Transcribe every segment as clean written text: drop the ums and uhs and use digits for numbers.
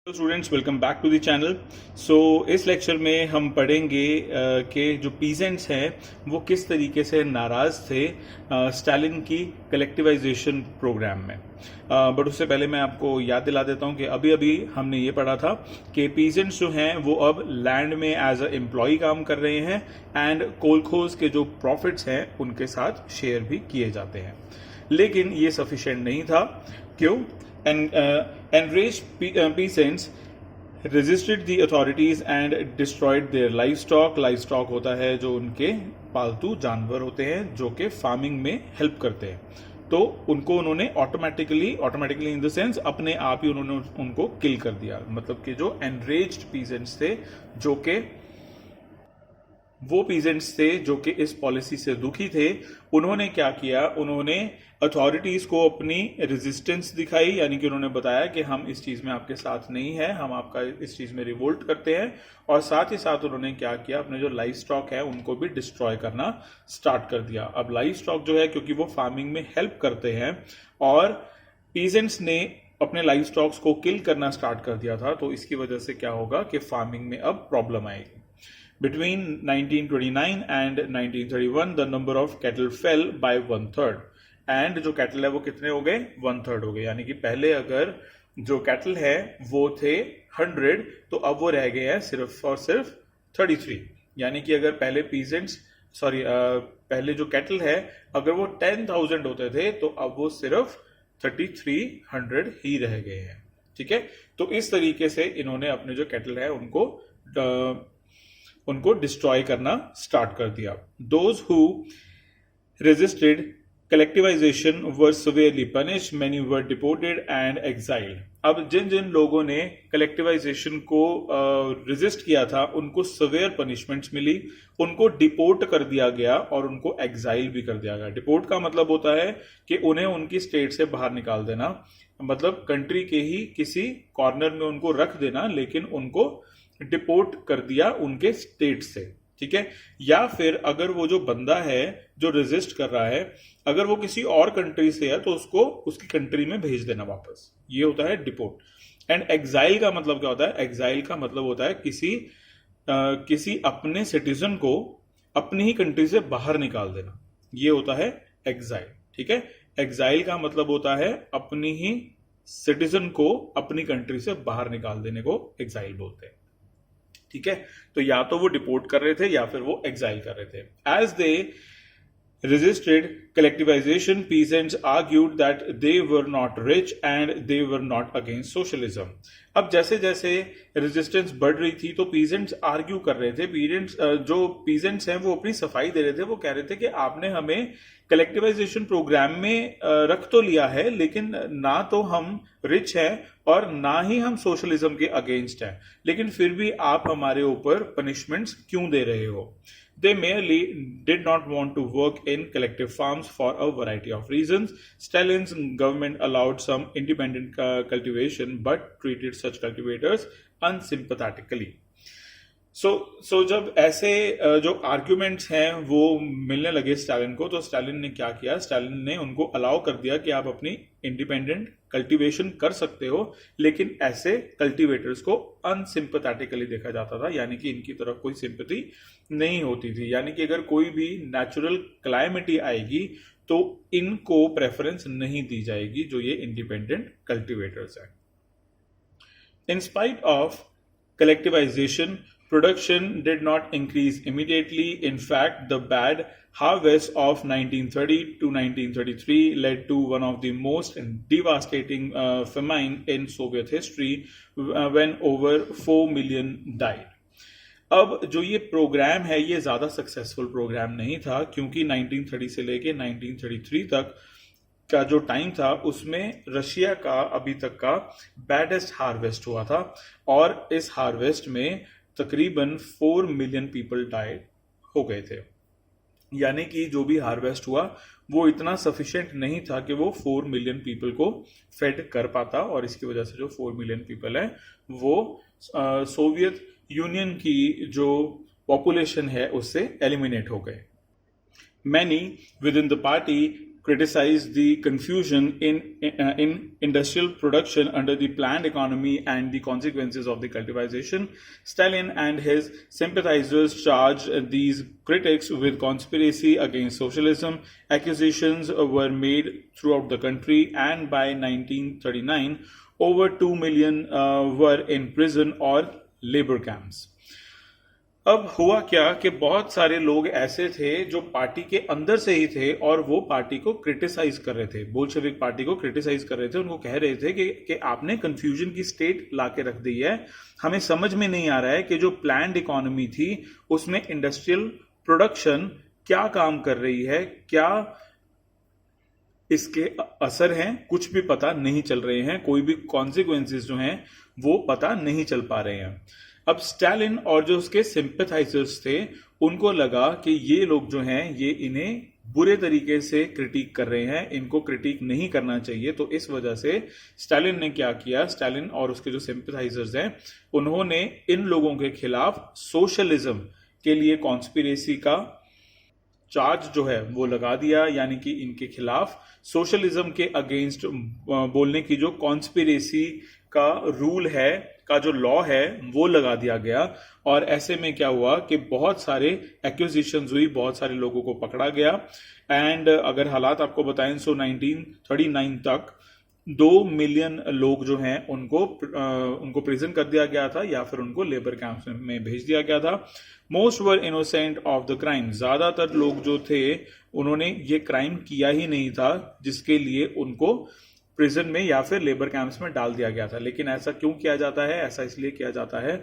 Students, welcome back to the channel. इस lecture में हम पढ़ेंगे कि जो पीजेंट्स हैं वो किस तरीके से नाराज थे स्टालिन की कलेक्टिवाइजेशन प्रोग्राम में। बट उससे पहले मैं आपको याद दिला देता हूं कि अभी अभी हमने ये पढ़ा था कि पीजेंट्स जो हैं वो अब लैंड में एज अ एम्प्लॉय काम कर रहे हैं एंड कोलखोज के जो प्रॉफिट्स हैं उनके साथ शेयर भी किए जाते हैं। लेकिन ये सफिशिएंट नहीं था। क्यों? Enraged peasants resisted the authorities and destroyed their livestock. Livestock होता है जो उनके पालतू जानवर होते हैं जो कि फार्मिंग में हेल्प करते हैं। तो उनको उन्होंने ऑटोमेटिकली इन द सेंस अपने आप ही उन्होंने उनको किल कर दिया। मतलब कि जो एनरेज्ड पीजेंट्स थे जो कि वो पीजेंट्स थे जो कि इस पॉलिसी से दुखी थे, उन्होंने क्या किया? उन्होंने अथॉरिटीज को अपनी रेजिस्टेंस दिखाई, यानी कि उन्होंने बताया कि हम इस चीज में आपके साथ नहीं है, हम आपका इस चीज में रिवोल्ट करते हैं। और साथ ही साथ उन्होंने क्या किया? अपने जो लाइफ स्टॉक है उनको भी डिस्ट्रॉय करना स्टार्ट कर दिया। अब लाइफ स्टॉक जो है, क्योंकि वो फार्मिंग में हेल्प करते हैं और पीजेंट्स ने अपने लाइफ स्टॉक्स को किल करना स्टार्ट कर दिया था, तो इसकी वजह से क्या होगा कि फार्मिंग में अब प्रॉब्लम आएगी। Between 1929 and 1931, the number of cattle fell by 1/3. And जो कैटल है वो कितने हो गए? 1/3 हो गए। यानी कि पहले अगर जो कैटल है वो थे 100, तो अब वो रह गए हैं सिर्फ और सिर्फ 33। यानी कि अगर पहले पहले जो कैटल है अगर वो 10,000 होते थे तो अब वो सिर्फ 3300 ही रह गए हैं। ठीक है, तो इस तरीके से इन्होंने अपने जो कैटल है उनको डिस्ट्रॉय करना स्टार्ट कर दिया। Those who resisted collectivisation were severely punished, many were deported and exiled. अब जिन जिन लोगों ने कलेक्टिवाइजेशन को रेजिस्ट किया था उनको सवेयर पनिशमेंट्स मिली, उनको डिपोर्ट कर दिया गया और उनको एग्जाइल भी कर दिया गया। डिपोर्ट का मतलब होता है कि उन्हें उनकी स्टेट से बाहर निकाल देना, मतलब कंट्री के ही किसी कॉर्नर में उनको रख देना, लेकिन उनको डिपोर्ट कर दिया उनके स्टेट से। ठीक है, या फिर अगर वो जो बंदा है जो रेजिस्ट कर रहा है अगर वो किसी और कंट्री से है तो उसको उसकी कंट्री में भेज देना वापस, ये होता है डिपोर्ट। एंड एग्जाइल का मतलब क्या होता है? एग्जाइल का मतलब होता है किसी अपने सिटीजन को अपनी ही कंट्री से बाहर निकाल देना, ये होता है एग्जाइल। ठीक है, एग्जाइल का मतलब होता है अपनी ही सिटीजन को अपनी कंट्री से बाहर निकाल देने को एग्जाइल बोलते हैं। ठीक है, तो या तो वो डिपोर्ट कर रहे थे या फिर वो एग्जाइल कर रहे थे। As they resisted collectivization, peasants argued that they were not rich and they were not against socialism. अब जैसे जैसे रेजिस्टेंस बढ़ रही थी तो पीजेंट्स आर्ग्यू कर रहे थे। जो पीजेंट्स हैं वो अपनी सफाई दे रहे थे। वो कह रहे थे कि आपने हमें कलेक्टिवाइजेशन प्रोग्राम में रख तो लिया है, लेकिन ना तो हम रिच हैं और ना ही हम सोशलिज्म के अगेंस्ट हैं, लेकिन फिर भी आप हमारे ऊपर पनिशमेंट्स क्यों दे रहे हो? They merely did not want to work in collective farms for a variety of reasons. Stalin's government allowed some independent cultivation but treated such cultivators unsympathetically. सो जब ऐसे जो आर्ग्यूमेंट्स हैं वो मिलने लगे स्टालिन को, तो स्टालिन ने क्या किया? स्टालिन ने उनको अलाउ कर दिया कि आप अपनी इंडिपेंडेंट कल्टीवेशन कर सकते हो, लेकिन ऐसे कल्टीवेटर्स को अनसिंपैथेटिकली देखा जाता था, यानी कि इनकी तरफ कोई सिंपैथी नहीं होती थी। यानी कि अगर कोई भी नेचुरल क्लाइमेटी आएगी तो इनको प्रेफरेंस नहीं दी जाएगी, जो ये इंडिपेंडेंट कल्टीवेटर्स हैं। In spite of collectivization, production did not increase immediately. In fact, the bad harvest of 1930 to 1933 led to one of the most devastating famine in Soviet history, when over 4 million died. अब जो ये programme है ये ज्यादा successful programme नहीं था, क्योंकि 1930 से लेके 1933 तक का जो टाइम था उसमें रशिया का अभी तक का बैडेस्ट हार्वेस्ट हुआ था, और इस हार्वेस्ट में तकरीबन 4 मिलियन पीपल डाइड हो गए थे। यानी कि जो भी हार्वेस्ट हुआ वो इतना सफिशिएंट नहीं था कि वो 4 मिलियन पीपल को फेड कर पाता, और इसकी वजह से जो 4 मिलियन पीपल है वो सोवियत यूनियन की जो पॉपुलेशन है उससे एलिमिनेट हो गए। Many within the party criticized the confusion in industrial production under the planned economy and the consequences of the collectivization. Stalin and his sympathizers charged these critics with conspiracy against socialism. Accusations were made throughout the country, and by 1939, over 2 million were in prison or labor camps. अब हुआ क्या कि बहुत सारे लोग ऐसे थे जो पार्टी के अंदर से ही थे और वो पार्टी को क्रिटिसाइज कर रहे थे, बोल्शेविक पार्टी को क्रिटिसाइज कर रहे थे। उनको कह रहे थे कि आपने कंफ्यूजन की स्टेट लाके रख दी है, हमें समझ में नहीं आ रहा है कि जो प्लान्ड इकोनॉमी थी उसमें इंडस्ट्रियल प्रोडक्शन क्या काम कर रही है, क्या इसके असर हैं, कुछ भी पता नहीं चल रहे हैं, कोई भी कॉन्सिक्वेंसेस जो हैं वो पता नहीं चल पा रहे हैं। अब स्टालिन और जो उसके सिंपैथाइजर्स थे उनको लगा कि ये लोग जो हैं ये इन्हें बुरे तरीके से क्रिटिक कर रहे हैं, इनको क्रिटिक नहीं करना चाहिए। तो इस वजह से स्टालिन ने क्या किया, स्टालिन और उसके जो सिंपैथाइजर्स हैं उन्होंने इन लोगों के खिलाफ सोशलिज्म के लिए कॉन्स्पिरेसी का चार्ज जो है वो लगा दिया, यानी कि इनके खिलाफ सोशलिज्म के अगेंस्ट बोलने की जो कॉन्स्पिरेसी का रूल है, का जो लॉ है वो लगा दिया गया। और ऐसे में क्या हुआ कि बहुत सारे एक्यूजिशंस हुई, बहुत सारे लोगों को पकड़ा गया। एंड अगर हालात आपको बताएं सो 1939 तक 2 मिलियन लोग जो हैं उनको प्रिजन कर दिया गया था या फिर उनको लेबर कैंप्स में भेज दिया गया था। Most were innocent of the crime, ज्यादातर लोग जो थे उन्होंने ये क्राइम किया ही नहीं था जिसके लिए उनको प्रिजन में या फिर लेबर कैंप्स में डाल दिया गया था। लेकिन ऐसा क्यों किया जाता है? ऐसा इसलिए किया जाता है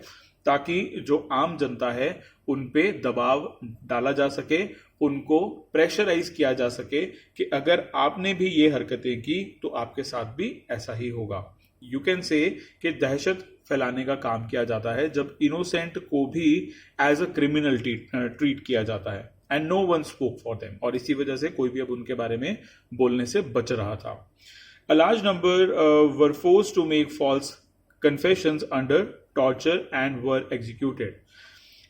ताकि जो आम जनता है उन पे दबाव डाला जा सके, उनको प्रेशराइज किया जा सके कि अगर आपने भी ये हरकतें की तो आपके साथ भी ऐसा ही होगा। यू कैन से कि दहशत फैलाने का काम किया जाता है जब इनोसेंट को भी एज अ क्रिमिनल ट्रीट किया जाता है। And no one spoke for them, और इसी वजह से कोई भी अब उनके बारे में बोलने से बच रहा था। A large number were forced to make false confessions under torture and were executed.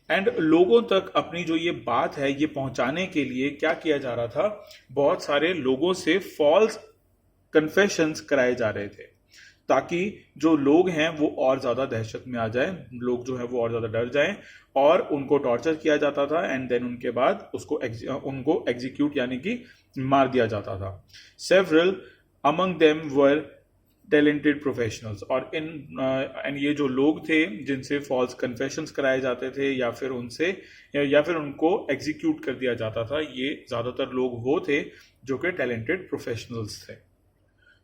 And लोगों तक अपनी जो ये बात है ये पहुंचाने के लिए क्या किया जा रहा था, बहुत सारे लोगों से फॉल्स कन्फेशंस कराए जा रहे थे ताकि जो लोग हैं वो और ज्यादा दहशत में आ जाए, लोग जो है वो और ज्यादा डर जाएं, और उनको टॉर्चर किया जाता था। एंड देन उनके बाद उनको एग्जीक्यूट यानी कि मार दिया जाता था। Several among them were talented professionals, और एंड ये जो लोग थे जिनसे फॉल्स कन्फेशंस कराए जाते थे या फिर उनको एग्जीक्यूट कर दिया जाता था, ये ज्यादातर लोग वो थे जो कि टैलेंटेड प्रोफेशनल्स थे।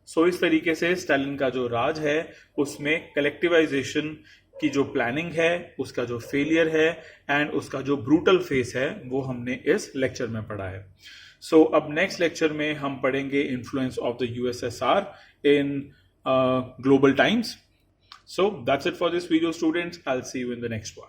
सो इस तरीके से स्टालिन का जो राज है उसमें कलेक्टिवाइजेशन की जो प्लानिंग है उसका जो फेलियर है एंड उसका जो ब्रूटल फेस है वो हमने इस लेक्चर में पढ़ा है। सो अब नेक्स्ट लेक्चर में हम पढ़ेंगे influence of the USSR in global times. So that's it for this video students, I will see you in the next one.